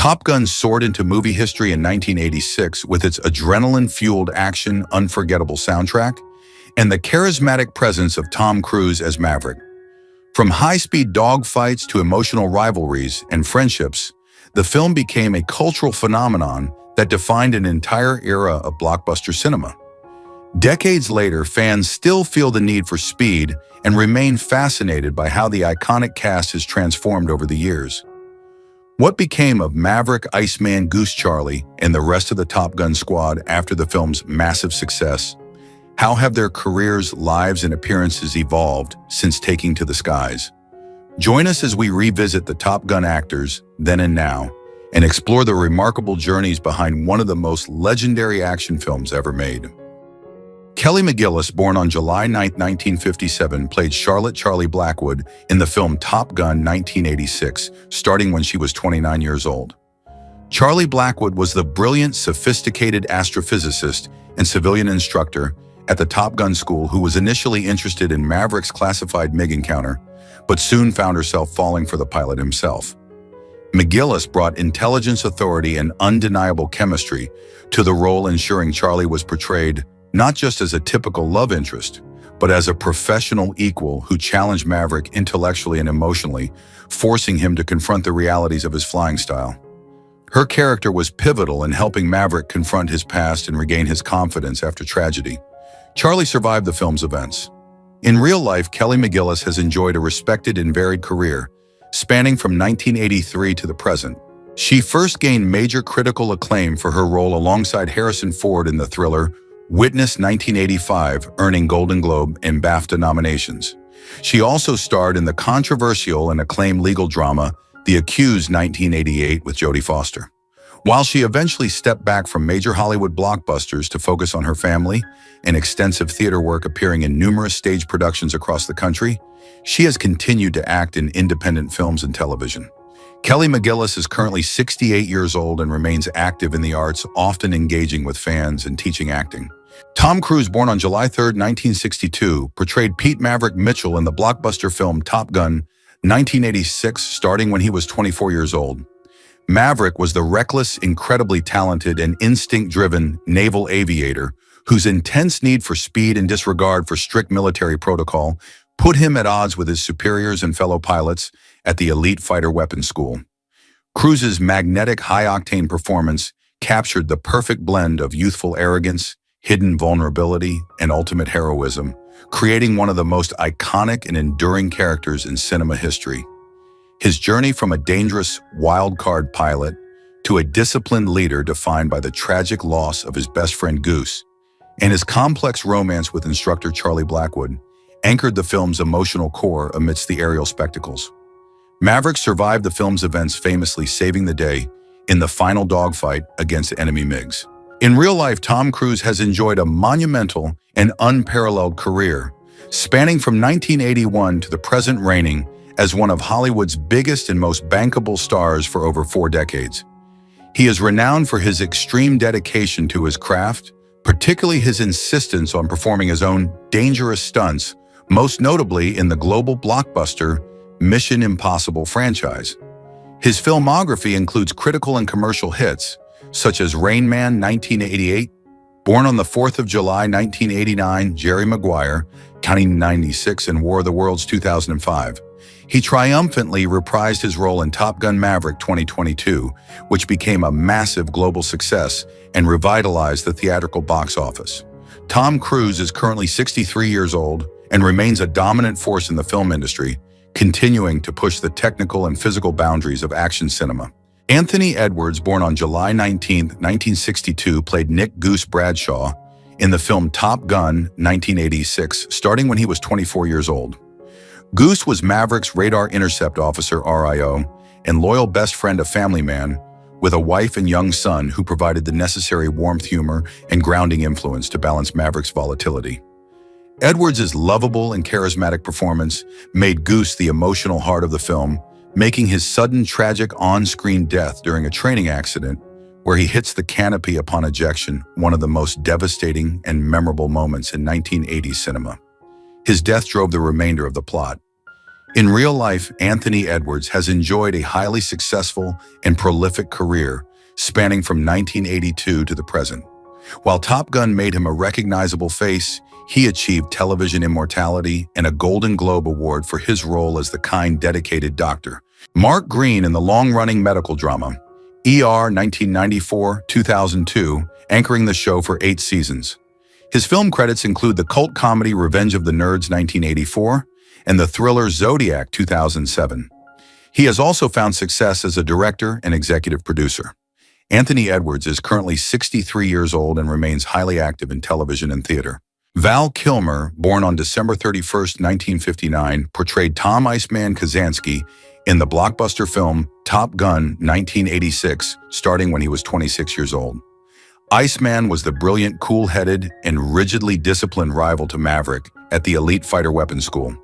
Top Gun soared into movie history in 1986 with its adrenaline-fueled action, unforgettable soundtrack, and the charismatic presence of Tom Cruise as Maverick. From high-speed dogfights to emotional rivalries and friendships, the film became a cultural phenomenon that defined an entire era of blockbuster cinema. Decades later, fans still feel the need for speed and remain fascinated by how the iconic cast has transformed over the years. What became of Maverick, Iceman, Goose, Charlie, and the rest of the Top Gun squad after the film's massive success? How have their careers, lives, and appearances evolved since taking to the skies? Join us as we revisit the Top Gun actors, then and now, and explore the remarkable journeys behind one of the most legendary action films ever made. Kelly McGillis, born on July 9, 1957, played Charlotte Charlie Blackwood in the film Top Gun 1986, starting when she was 29 years old. Charlie Blackwood was the brilliant, sophisticated astrophysicist and civilian instructor at the Top Gun school who was initially interested in Maverick's classified MiG encounter, but soon found herself falling for the pilot himself. McGillis brought intelligence, authority, and undeniable chemistry to the role, ensuring Charlie was portrayed not just as a typical love interest, but as a professional equal who challenged Maverick intellectually and emotionally, forcing him to confront the realities of his flying style. Her character was pivotal in helping Maverick confront his past and regain his confidence after tragedy. Charlie survived the film's events. In real life, Kelly McGillis has enjoyed a respected and varied career, spanning from 1983 to the present. She first gained major critical acclaim for her role alongside Harrison Ford in the thriller Witness 1985, earning Golden Globe and BAFTA nominations. She also starred in the controversial and acclaimed legal drama The Accused 1988 with Jodie Foster. While she eventually stepped back from major Hollywood blockbusters to focus on her family and extensive theater work, appearing in numerous stage productions across the country, she has continued to act in independent films and television. Kelly McGillis is currently 68 years old and remains active in the arts, often engaging with fans and teaching acting. Tom Cruise, born on July 3, 1962, portrayed Pete Maverick Mitchell in the blockbuster film Top Gun 1986, starting when he was 24 years old. Maverick was the reckless, incredibly talented, and instinct-driven naval aviator whose intense need for speed and disregard for strict military protocol put him at odds with his superiors and fellow pilots at the elite fighter weapons school. Cruise's magnetic, high-octane performance captured the perfect blend of youthful arrogance, hidden vulnerability, and ultimate heroism, creating one of the most iconic and enduring characters in cinema history. His journey from a dangerous, wild-card pilot to a disciplined leader defined by the tragic loss of his best friend Goose, and his complex romance with instructor Charlie Blackwood, anchored the film's emotional core amidst the aerial spectacles. Maverick survived the film's events, famously saving the day in the final dogfight against enemy MiGs. In real life, Tom Cruise has enjoyed a monumental and unparalleled career, spanning from 1981 to the present, reigning as one of Hollywood's biggest and most bankable stars for over 4 decades. He is renowned for his extreme dedication to his craft, particularly his insistence on performing his own dangerous stunts, most notably in the global blockbuster Mission Impossible franchise. His filmography includes critical and commercial hits, such as Rain Man 1988, Born on the 4th of July 1989, Jerry Maguire, Counting 96, and War of the Worlds 2005. He triumphantly reprised his role in Top Gun Maverick 2022, which became a massive global success and revitalized the theatrical box office. Tom Cruise is currently 63 years old and remains a dominant force in the film industry, continuing to push the technical and physical boundaries of action cinema. Anthony Edwards, born on July 19, 1962, played Nick Goose Bradshaw in the film Top Gun 1986, starting when he was 24 years old. Goose was Maverick's radar intercept officer, RIO, and loyal best friend, a family man, with a wife and young son who provided the necessary warmth, humor, and grounding influence to balance Maverick's volatility. Edwards' lovable and charismatic performance made Goose the emotional heart of the film, making his sudden tragic on-screen death during a training accident where he hits the canopy upon ejection one of the most devastating and memorable moments in 1980s cinema. His death drove the remainder of the plot. In real life, Anthony Edwards has enjoyed a highly successful and prolific career spanning from 1982 to the present. While Top Gun made him a recognizable face, he achieved television immortality and a Golden Globe Award for his role as the kind, dedicated doctor, Mark Green, in the long-running medical drama ER 1994-2002, anchoring the show for 8 seasons. His film credits include the cult comedy Revenge of the Nerds 1984 and the thriller Zodiac 2007. He has also found success as a director and executive producer. Anthony Edwards is currently 63 years old and remains highly active in television and theater. Val Kilmer, born on December 31, 1959, portrayed Tom "Iceman" Kazansky in the blockbuster film Top Gun 1986, starting when he was 26 years old. Iceman was the brilliant, cool-headed, and rigidly disciplined rival to Maverick at the elite fighter weapons school.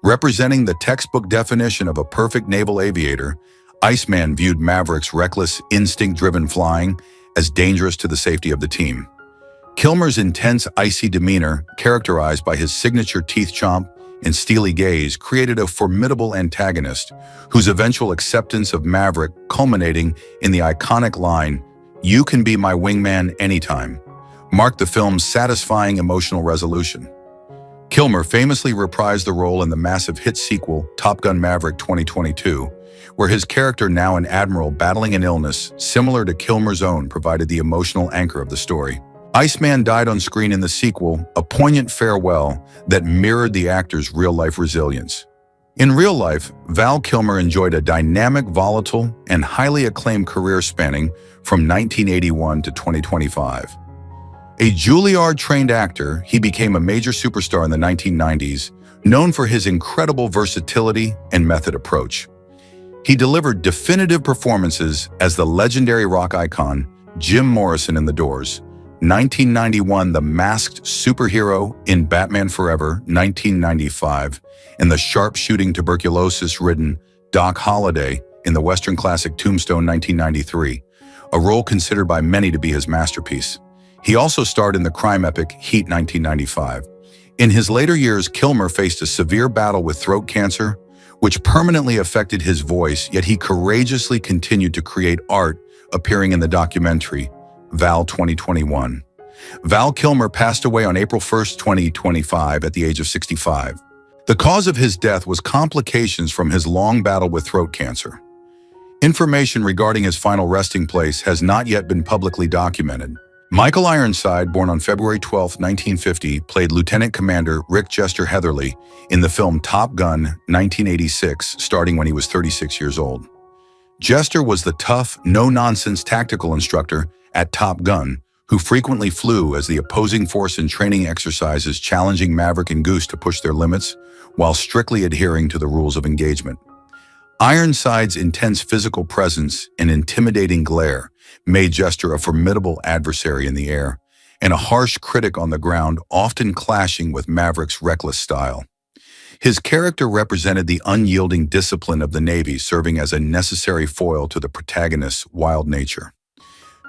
Representing the textbook definition of a perfect naval aviator, Iceman viewed Maverick's reckless, instinct-driven flying as dangerous to the safety of the team. Kilmer's intense, icy demeanor, characterized by his signature teeth chomp and steely gaze, created a formidable antagonist whose eventual acceptance of Maverick, culminating in the iconic line, "You can be my wingman anytime," marked the film's satisfying emotional resolution. Kilmer famously reprised the role in the massive hit sequel Top Gun Maverick 2022, where his character, now an admiral battling an illness similar to Kilmer's own, provided the emotional anchor of the story. Iceman died on screen in the sequel, a poignant farewell that mirrored the actor's real-life resilience. In real life, Val Kilmer enjoyed a dynamic, volatile, and highly acclaimed career spanning from 1981 to 2025. A Gilyard-trained actor, he became a major superstar in the 1990s, known for his incredible versatility and method approach. He delivered definitive performances as the legendary rock icon Jim Morrison in The Doors, 1991 the masked superhero in Batman Forever, 1995, and the sharp-shooting, tuberculosis-ridden Doc Holliday in the Western classic Tombstone, 1993, a role considered by many to be his masterpiece. He also starred in the crime epic Heat, 1995. In his later years, Kilmer faced a severe battle with throat cancer, which permanently affected his voice, yet he courageously continued to create art, appearing in the documentary Val 2021. Val Kilmer passed away on April 1, 2025, at the age of 65. The cause of his death was complications from his long battle with throat cancer. Information regarding his final resting place has not yet been publicly documented. Michael Ironside, born on February 12, 1950, played Lieutenant Commander Rick Jester Heatherly in the film Top Gun 1986, starting when he was 36 years old. Jester was the tough, no-nonsense tactical instructor at Top Gun, who frequently flew as the opposing force in training exercises, challenging Maverick and Goose to push their limits while strictly adhering to the rules of engagement. Ironside's intense physical presence and intimidating glare made Jester a formidable adversary in the air and a harsh critic on the ground, often clashing with Maverick's reckless style. His character represented the unyielding discipline of the Navy, serving as a necessary foil to the protagonist's wild nature.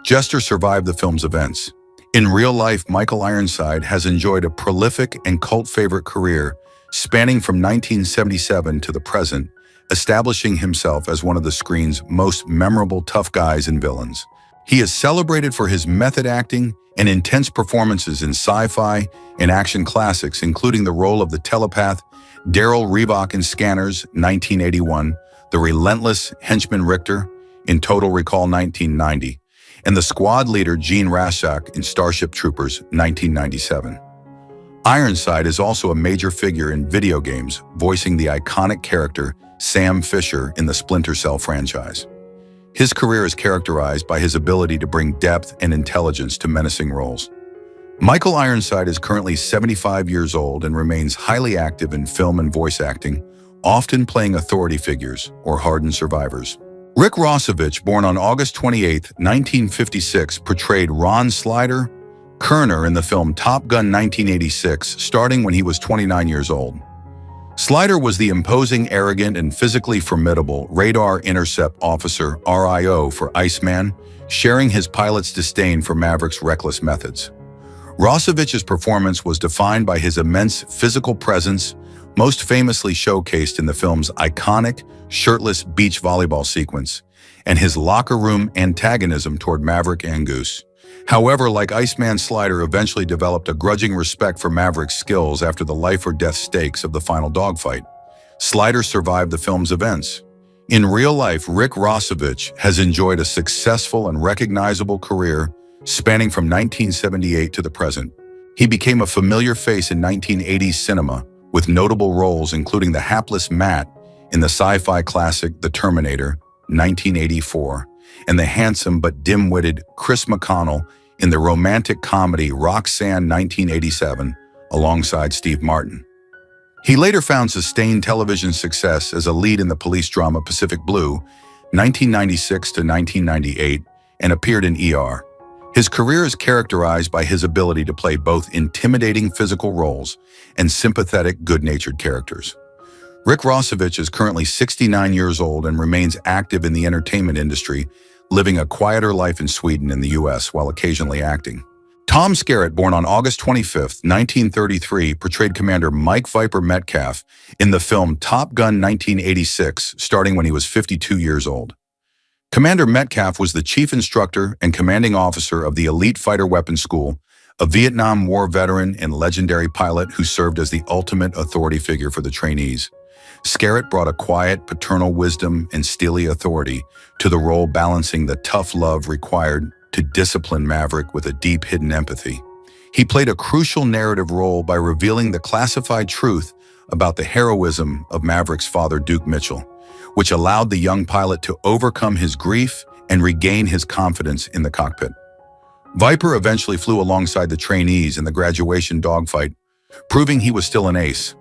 Jester survived the film's events. In real life, Michael Ironside has enjoyed a prolific and cult favorite career spanning from 1977 to the present, establishing himself as one of the screen's most memorable tough guys and villains. He is celebrated for his method acting and intense performances in sci-fi and action classics, including the role of the telepath Daryl Reebok in Scanners, 1981, the relentless henchman Richter in Total Recall, 1990, and the squad leader Gene Rashak in Starship Troopers, 1997. Ironside is also a major figure in video games, voicing the iconic character Sam Fisher in the Splinter Cell franchise. His career is characterized by his ability to bring depth and intelligence to menacing roles. Michael Ironside is currently 75 years old and remains highly active in film and voice acting, often playing authority figures or hardened survivors. Rick Rossovich, born on August 28, 1956, portrayed Ron Slider Kerner in the film Top Gun 1986, starting when he was 29 years old. Slider was the imposing, arrogant, and physically formidable Radar Intercept Officer RIO for Iceman, sharing his pilot's disdain for Maverick's reckless methods. Rossovich's performance was defined by his immense physical presence, most famously showcased in the film's iconic, shirtless beach volleyball sequence, and his locker room antagonism toward Maverick and Goose. However, like Iceman, Slider eventually developed a grudging respect for Maverick's skills after the life-or-death stakes of the final dogfight. Slider survived the film's events. In real life, Rick Rossovich has enjoyed a successful and recognizable career spanning from 1978 to the present. He became a familiar face in 1980s cinema, with notable roles including the hapless Matt in the sci-fi classic The Terminator, 1984, and the handsome but dim-witted Chris McConnell in the romantic comedy Roxanne, 1987, alongside Steve Martin. He later found sustained television success as a lead in the police drama Pacific Blue, 1996 to 1998, and appeared in ER. His career is characterized by his ability to play both intimidating physical roles and sympathetic, good-natured characters. Rick Rossovich is currently 69 years old and remains active in the entertainment industry, living a quieter life in Sweden and the US while occasionally acting. Tom Skerritt, born on August 25, 1933, portrayed Commander Mike Viper Metcalf in the film Top Gun 1986, starting when he was 52 years old. Commander Metcalf was the chief instructor and commanding officer of the Elite Fighter Weapons School, a Vietnam War veteran and legendary pilot who served as the ultimate authority figure for the trainees. Skerritt brought a quiet, paternal wisdom and steely authority to the role, balancing the tough love required to discipline Maverick with a deep hidden empathy. He played a crucial narrative role by revealing the classified truth about the heroism of Maverick's father, Duke Mitchell, which allowed the young pilot to overcome his grief and regain his confidence in the cockpit. Viper eventually flew alongside the trainees in the graduation dogfight, proving he was still an ace.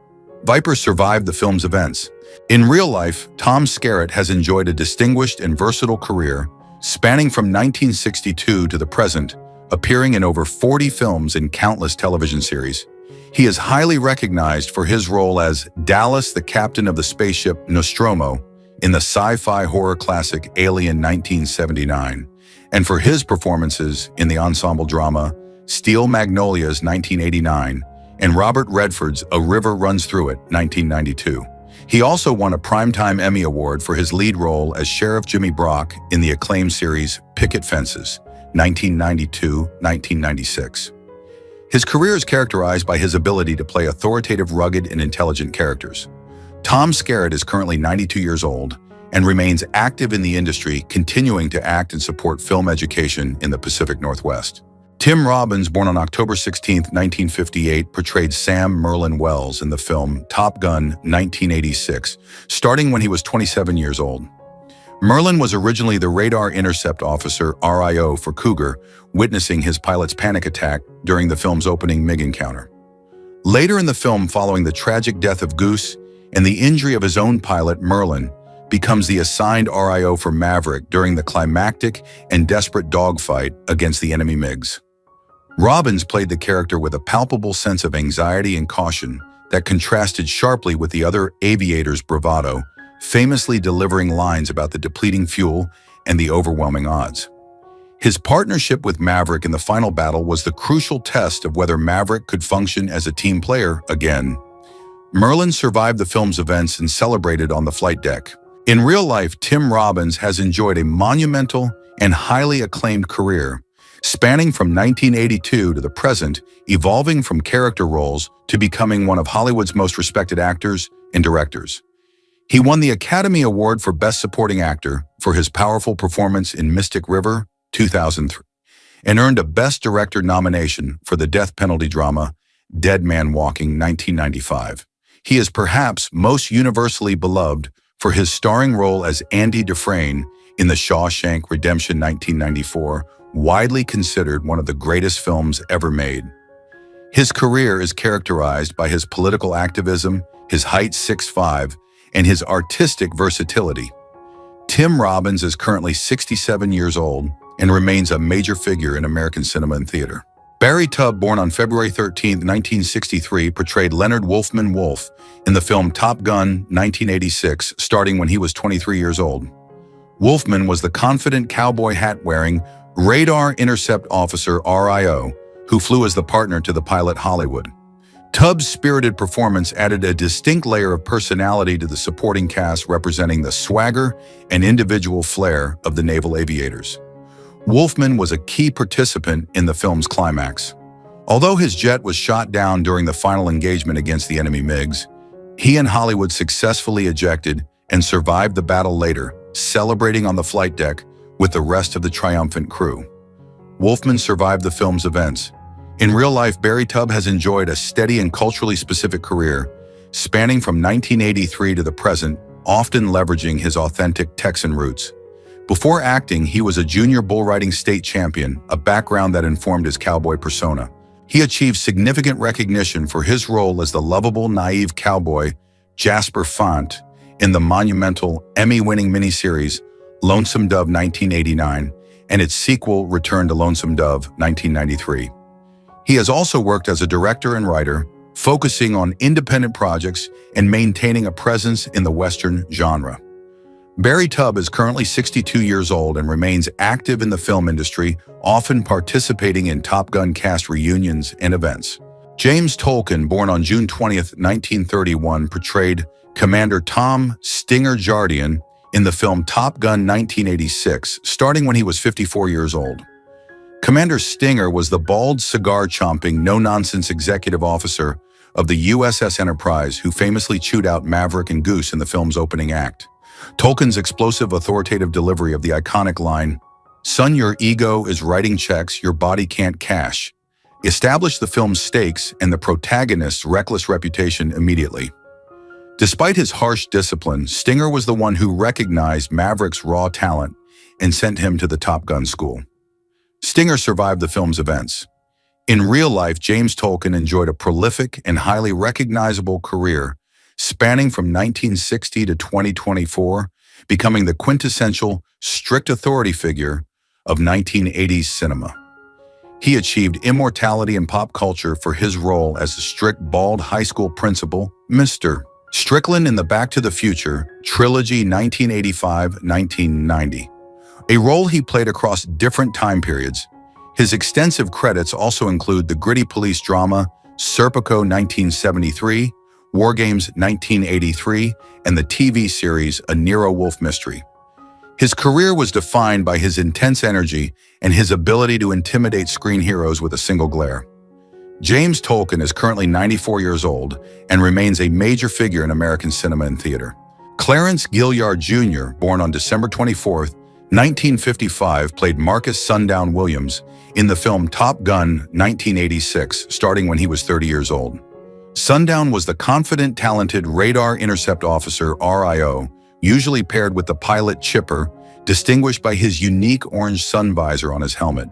Viper survived the film's events. In real life, Tom Skerritt has enjoyed a distinguished and versatile career, spanning from 1962 to the present, appearing in over 40 films and countless television series. He is highly recognized for his role as Dallas, the captain of the spaceship Nostromo, in the sci-fi horror classic Alien 1979, and for his performances in the ensemble drama Steel Magnolias 1989 and Robert Redford's A River Runs Through It 1992. He also won a Primetime Emmy Award for his lead role as Sheriff Jimmy Brock in the acclaimed series Picket Fences 1992-1996. His career is characterized by his ability to play authoritative, rugged, and intelligent characters. Tom Skerritt is currently 92 years old and remains active in the industry, continuing to act and support film education in the Pacific Northwest. Tim Robbins, born on October 16, 1958, portrayed Sam Merlin Wells in the film Top Gun 1986, starting when he was 27 years old. Merlin was originally the radar intercept officer, RIO, for Cougar, witnessing his pilot's panic attack during the film's opening MiG encounter. Later in the film, following the tragic death of Goose and the injury of his own pilot, Merlin becomes the assigned RIO for Maverick during the climactic and desperate dogfight against the enemy MiGs. Robbins played the character with a palpable sense of anxiety and caution that contrasted sharply with the other aviator's bravado, famously delivering lines about the depleting fuel and the overwhelming odds. His partnership with Maverick in the final battle was the crucial test of whether Maverick could function as a team player again. Merlin survived the film's events and celebrated on the flight deck. In real life, Tim Robbins has enjoyed a monumental and highly acclaimed career, spanning from 1982 to the present, evolving from character roles to becoming one of Hollywood's most respected actors and directors. He won the Academy Award for Best Supporting Actor for his powerful performance in Mystic River, 2003, and earned a Best Director nomination for the death penalty drama Dead Man Walking, 1995. He is perhaps most universally beloved for his starring role as Andy Dufresne in The Shawshank Redemption 1994, widely considered one of the greatest films ever made. His career is characterized by his political activism, his height 6'5", and his artistic versatility. Tim Robbins is currently 67 years old and remains a major figure in American cinema and theater. Barry Tubb, born on February 13, 1963, portrayed Leonard Wolfman Wolf in the film Top Gun 1986, starting when he was 23 years old. Wolfman was the confident cowboy hat-wearing radar intercept officer RIO who flew as the partner to the pilot Hollywood. Tubb's spirited performance added a distinct layer of personality to the supporting cast, representing the swagger and individual flair of the naval aviators. Wolfman was a key participant in the film's climax. Although his jet was shot down during the final engagement against the enemy MiGs, he and Hollywood successfully ejected and survived the battle later, celebrating on the flight deck with the rest of the triumphant crew. Wolfman survived the film's events. In real life, Barry Tubb has enjoyed a steady and culturally specific career, spanning from 1983 to the present, often leveraging his authentic Texan roots. Before acting, he was a junior bull riding state champion, a background that informed his cowboy persona. He achieved significant recognition for his role as the lovable, naive cowboy Jasper Font in the monumental Emmy-winning miniseries Lonesome Dove 1989 and its sequel Return to Lonesome Dove 1993. He has also worked as a director and writer, focusing on independent projects and maintaining a presence in the Western genre. Barry Tubb is currently 62 years old and remains active in the film industry, often participating in Top Gun cast reunions and events. James Tolkan, born on June 20, 1931, portrayed Commander Tom Stinger Jardian in the film Top Gun 1986, starting when he was 54 years old. Commander Stinger was the bald, cigar-chomping, no-nonsense executive officer of the USS Enterprise who famously chewed out Maverick and Goose in the film's opening act. Tolkien's explosive, authoritative delivery of the iconic line, "Son, your ego is writing checks your body can't cash," established the film's stakes and the protagonist's reckless reputation immediately. Despite his harsh discipline, Stinger was the one who recognized Maverick's raw talent and sent him to the Top Gun school. Stinger survived the film's events. In real life, James Tolkan enjoyed a prolific and highly recognizable career spanning from 1960 to 2024, becoming the quintessential strict authority figure of 1980s cinema. He achieved immortality in pop culture for his role as the strict, bald high school principal, Mr. Strickland in the Back to the Future trilogy 1985-1990, a role he played across different time periods. His extensive credits also include the gritty police drama Serpico 1973, War Games 1983, and the TV series A Nero Wolfe Mystery. His career was defined by his intense energy and his ability to intimidate screen heroes with a single glare. James Tolkan is currently 94 years old and remains a major figure in American cinema and theater. Clarence Gilyard Jr., born on December 24, 1955, played Marcus Sundown Williams in the film Top Gun 1986, starting when he was 30 years old. Sundown was the confident, talented radar intercept officer, RIO, usually paired with the pilot Chipper, distinguished by his unique orange sun visor on his helmet.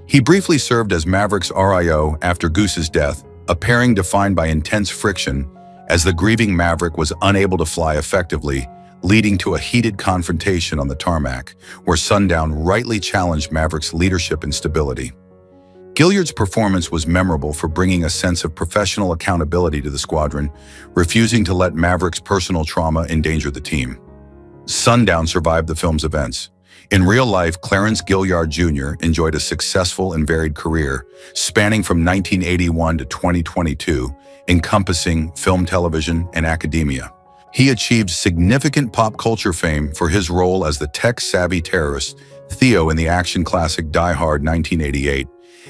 He briefly served as Maverick's RIO after Goose's death, a pairing defined by intense friction, as the grieving Maverick was unable to fly effectively, leading to a heated confrontation on the tarmac, where Sundown rightly challenged Maverick's leadership and stability. Gilyard's performance was memorable for bringing a sense of professional accountability to the squadron, refusing to let Maverick's personal trauma endanger the team. Sundown survived the film's events. In real life, Clarence Gilyard Jr. enjoyed a successful and varied career, spanning from 1981 to 2022, encompassing film, television, and academia. He achieved significant pop culture fame for his role as the tech-savvy terrorist Theo in the action classic Die Hard 1988,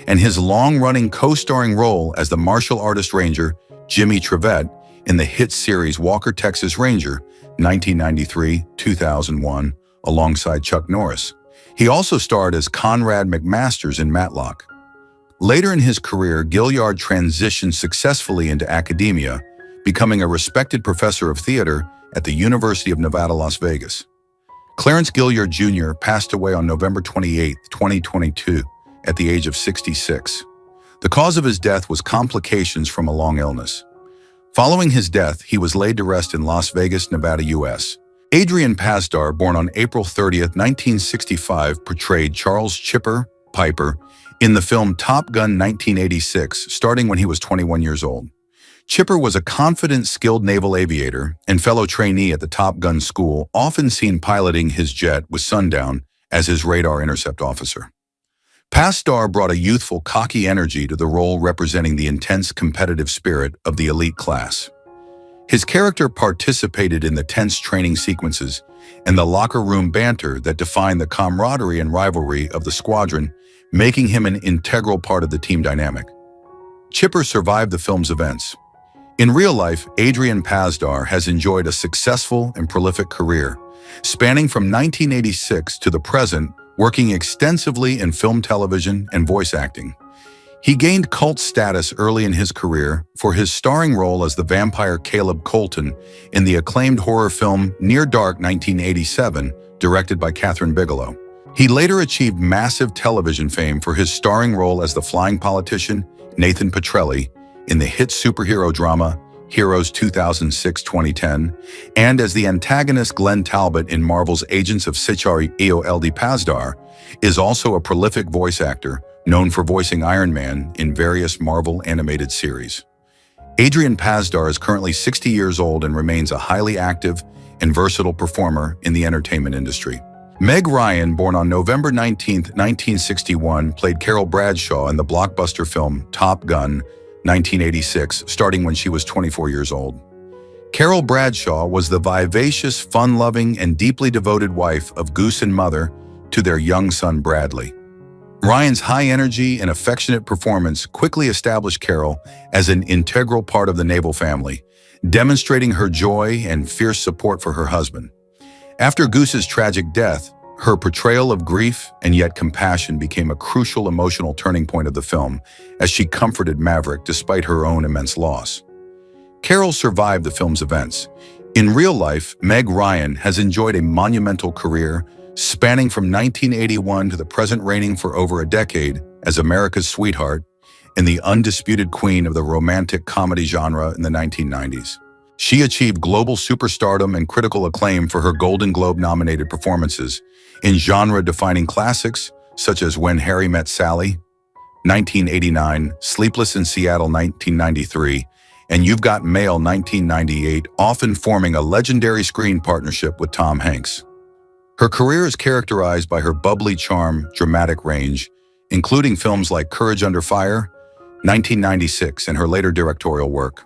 and his long-running co-starring role as the martial artist ranger Jimmy Trevette in the hit series Walker, Texas Ranger 1993-2001 alongside Chuck Norris. He also starred as Conrad McMasters in Matlock. Later in his career, Gilyard transitioned successfully into academia, becoming a respected professor of theater at the University of Nevada, Las Vegas. Clarence Gilyard Jr. passed away on November 28, 2022, at the age of 66. The cause of his death was complications from a long illness. Following his death, he was laid to rest in Las Vegas, Nevada, U.S. Adrian Pasdar, born on April 30, 1965, portrayed Charles Chipper Piper in the film Top Gun 1986, starting when he was 21 years old. Chipper was a confident, skilled naval aviator and fellow trainee at the Top Gun school, often seen piloting his jet with Sundown as his radar intercept officer. Pasdar brought a youthful, cocky energy to the role, representing the intense competitive spirit of the elite class. His character participated in the tense training sequences and the locker room banter that defined the camaraderie and rivalry of the squadron, making him an integral part of the team dynamic. Chipper survived the film's events. In real life, Adrian Pasdar has enjoyed a successful and prolific career, spanning from 1986 to the present, working extensively in film, television, and voice acting. He gained cult status early in his career for his starring role as the vampire Caleb Colton in the acclaimed horror film Near Dark 1987, directed by Catherine Bigelow. He later achieved massive television fame for his starring role as the flying politician Nathan Petrelli in the hit superhero drama Heroes 2006-2010, and as the antagonist Glenn Talbot in Marvel's Agents of Shi'ar. Eold Pasdar is also a prolific voice actor, known for voicing Iron Man in various Marvel animated series. Adrian Pasdar is currently 60 years old and remains a highly active and versatile performer in the entertainment industry. Meg Ryan, born on November 19, 1961, played Carole Bradshaw in the blockbuster film Top Gun 1986, starting when she was 24 years old. Carole Bradshaw was the vivacious, fun-loving, and deeply devoted wife of Goose and mother to their young son Bradley. Ryan's high energy and affectionate performance quickly established Carole as an integral part of the naval family, demonstrating her joy and fierce support for her husband. After Goose's tragic death, her portrayal of grief and yet compassion became a crucial emotional turning point of the film as she comforted Maverick despite her own immense loss. Carole survived the film's events. In real life, Meg Ryan has enjoyed a monumental career spanning from 1981 to the present, reigning for over a decade as America's sweetheart and the undisputed queen of the romantic comedy genre in the 1990s. She achieved global superstardom and critical acclaim for her Golden Globe-nominated performances in genre-defining classics such as When Harry Met Sally, 1989, Sleepless in Seattle, 1993, and You've Got Mail, 1998, often forming a legendary screen partnership with Tom Hanks. Her career is characterized by her bubbly charm, dramatic range, including films like Courage Under Fire, 1996, and her later directorial work.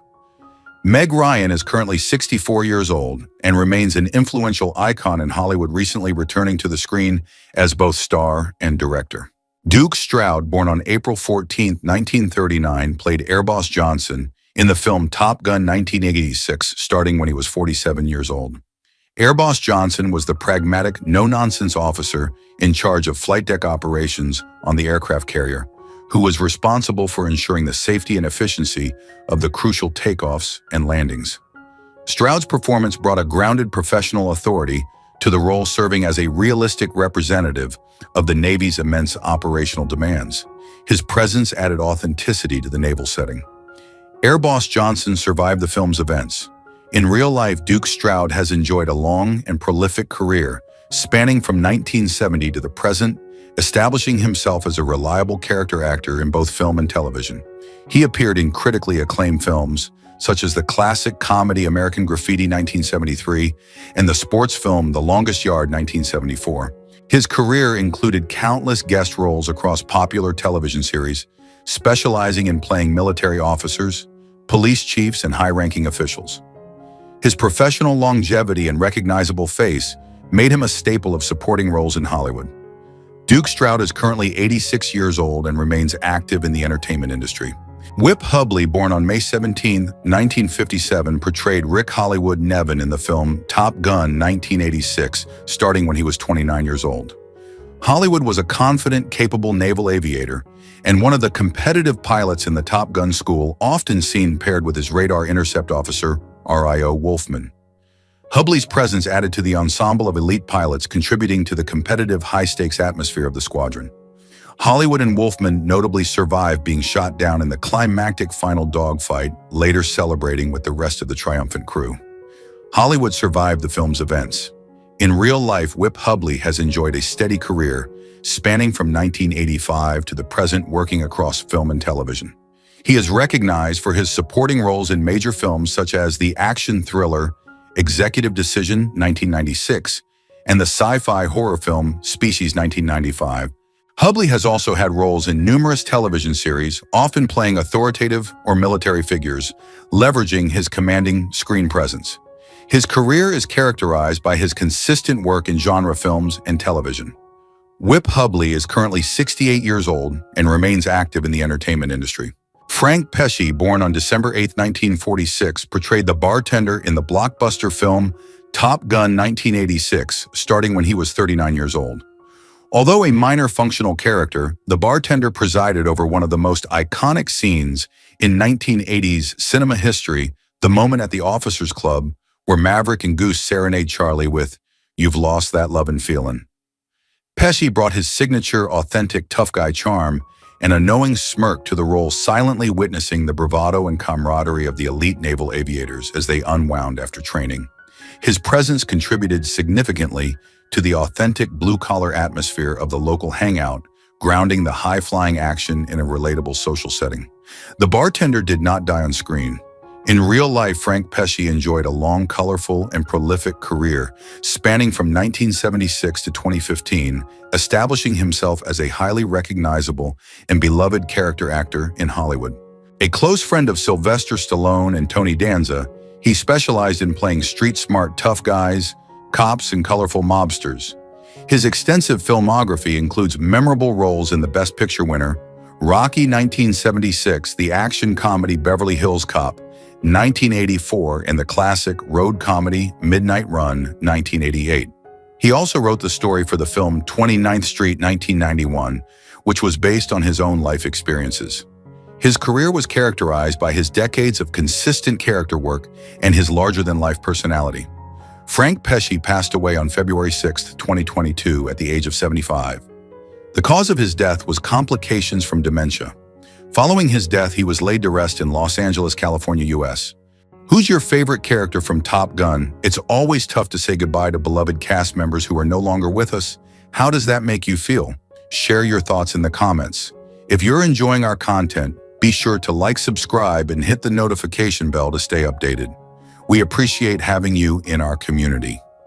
Meg Ryan is currently 64 years old and remains an influential icon in Hollywood, recently returning to the screen as both star and director. Duke Stroud, born on April 14, 1939, played Air Boss Johnson in the film Top Gun 1986, starting when he was 47 years old. Air Boss Johnson was the pragmatic, no-nonsense officer in charge of flight deck operations on the aircraft carrier, who was responsible for ensuring the safety and efficiency of the crucial takeoffs and landings. Stroud's performance brought a grounded professional authority to the role, serving as a realistic representative of the Navy's immense operational demands. His presence added authenticity to the naval setting. Air Boss Johnson survived the film's events. In real life, Duke Stroud has enjoyed a long and prolific career, spanning from 1970 to the present, establishing himself as a reliable character actor in both film and television. He appeared in critically acclaimed films, such as the classic comedy American Graffiti 1973 and the sports film The Longest Yard 1974. His career included countless guest roles across popular television series, specializing in playing military officers, police chiefs, and high-ranking officials. His professional longevity and recognizable face made him a staple of supporting roles in Hollywood. Duke Stroud is currently 86 years old and remains active in the entertainment industry. Whip Hubley, born on May 17, 1957, portrayed Rick Hollywood Nevin in the film Top Gun 1986, starting when he was 29 years old. Hollywood was a confident, capable naval aviator and one of the competitive pilots in the Top Gun school, often seen paired with his radar intercept officer, RIO Wolfman. Hubley's presence added to the ensemble of elite pilots, contributing to the competitive, high-stakes atmosphere of the squadron. Hollywood and Wolfman notably survived being shot down in the climactic final dogfight, later celebrating with the rest of the triumphant crew. Hollywood survived the film's events. In real life, Whip Hubley has enjoyed a steady career, spanning from 1985 to the present, working across film and television. He is recognized for his supporting roles in major films such as the action thriller Executive Decision 1996 and the sci-fi horror film Species 1995. Hubley has also had roles in numerous television series, often playing authoritative or military figures, leveraging his commanding screen presence. His career is characterized by his consistent work in genre films and television. Whip Hubley is currently 68 years old and remains active in the entertainment industry. Frank Pesce, born on December 8, 1946, portrayed the bartender in the blockbuster film Top Gun 1986, starting when he was 39 years old. Although a minor functional character, the bartender presided over one of the most iconic scenes in 1980s cinema history, the moment at the Officers Club, where Maverick and Goose serenade Charlie with "You've Lost That Lovin' Feelin'." Pesce brought his signature, authentic tough guy charm and a knowing smirk to the role, silently witnessing the bravado and camaraderie of the elite naval aviators as they unwound after training. His presence contributed significantly to the authentic blue-collar atmosphere of the local hangout, grounding the high-flying action in a relatable social setting. The bartender did not die on screen. In real life, Frank Pesce enjoyed a long, colorful, and prolific career, spanning from 1976 to 2015, establishing himself as a highly recognizable and beloved character actor in Hollywood. A close friend of Sylvester Stallone and Tony Danza, he specialized in playing street-smart tough guys, cops, and colorful mobsters. His extensive filmography includes memorable roles in the Best Picture winner, Rocky 1976, the action comedy Beverly Hills Cop 1984, and the classic road comedy Midnight Run 1988. He also wrote the story for the film 29th Street 1991, which was based on his own life experiences. His career was characterized by his decades of consistent character work and his larger-than-life personality. Frank Pesce passed away on February 6, 2022, at the age of 75. The cause of his death was complications from dementia. Following his death, he was laid to rest in Los Angeles, California, US. Who's your favorite character from Top Gun? It's always tough to say goodbye to beloved cast members who are no longer with us. How does that make you feel? Share your thoughts in the comments. If you're enjoying our content, be sure to like, subscribe, and hit the notification bell to stay updated. We appreciate having you in our community.